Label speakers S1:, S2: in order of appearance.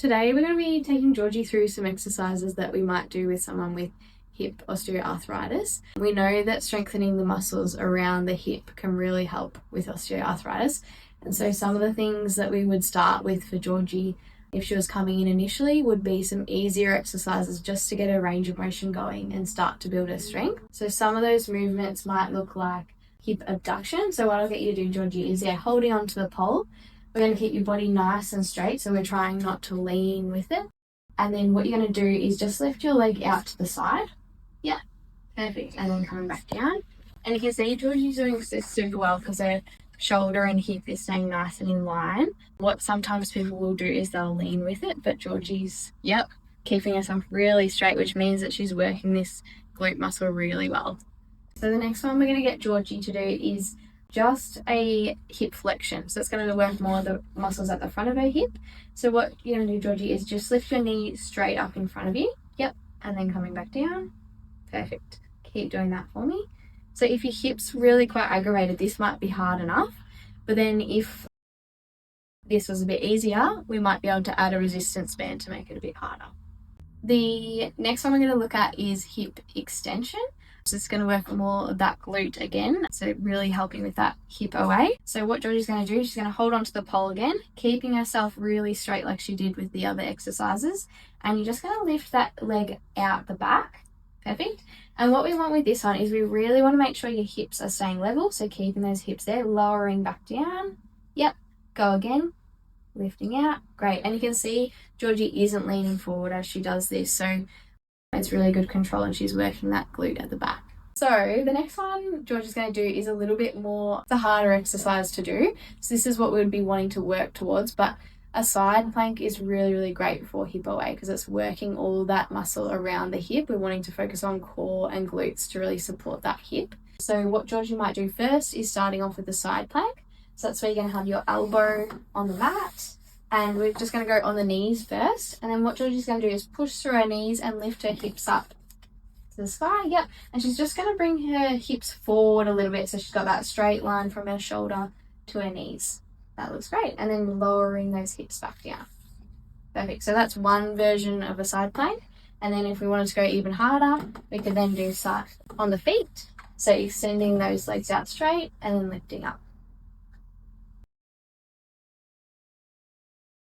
S1: Today we're going to be taking Georgie through some exercises that we might do with someone with hip osteoarthritis. We know that strengthening the muscles around the hip can really help with osteoarthritis. And so some of the things that we would start with for Georgie if she was coming in initially would be some easier exercises just to get her range of motion going and start to build her strength. So some of those movements might look like hip abduction. So what I'll get you to do, Georgie, is holding onto the pole. We're going to keep your body nice and straight, so we're trying not to lean with it. And then what you're going to do is just lift your leg out to the side. Yeah, perfect. And then coming back down. And you can see Georgie's doing this super well because her shoulder and hip is staying nice and in line. What sometimes people will do is they'll lean with it, but Georgie's, keeping herself really straight, which means that she's working this glute muscle really well. So the next one we're going to get Georgie to do is just a hip flexion. So it's going to work more the muscles at the front of her hip. So what you're going to do, Georgie, is just lift your knee straight up in front of you. Yep. And then coming back down. Perfect. Keep doing that for me. So if your hip's really quite aggravated, this might be hard enough. But then if this was a bit easier, we might be able to add a resistance band to make it a bit harder. The next one we're going to look at is hip extension. So it's going to work more of that glute again. So really helping with that hip OA. So what Georgie's going to do, she's going to hold onto the pole again, keeping herself really straight like she did with the other exercises. And you're just going to lift that leg out the back. Perfect. And what we want with this one is we really want to make sure your hips are staying level. So keeping those hips there, lowering back down. Yep. Go again. Lifting out. Great. And you can see Georgie isn't leaning forward as she does this. So it's really good control and she's working that glute at the back. So the next one Georgie's going to do is a little bit more, it's a harder exercise to do. So this is what we would be wanting to work towards, but a side plank is really, really great for hip OA because it's working all that muscle around the hip. We're wanting to focus on core and glutes to really support that hip. So what Georgie might do first is starting off with the side plank. So that's where you're going to have your elbow on the mat. And we're just going to go on the knees first. And then what Georgie's going to do is push through her knees and lift her hips up to the sky. Yep. And she's just going to bring her hips forward a little bit so she's got that straight line from her shoulder to her knees. That looks great. And then lowering those hips back down. Perfect. So that's one version of a side plank. And then if we wanted to go even harder, we could then do side on the feet. So extending those legs out straight and then lifting up.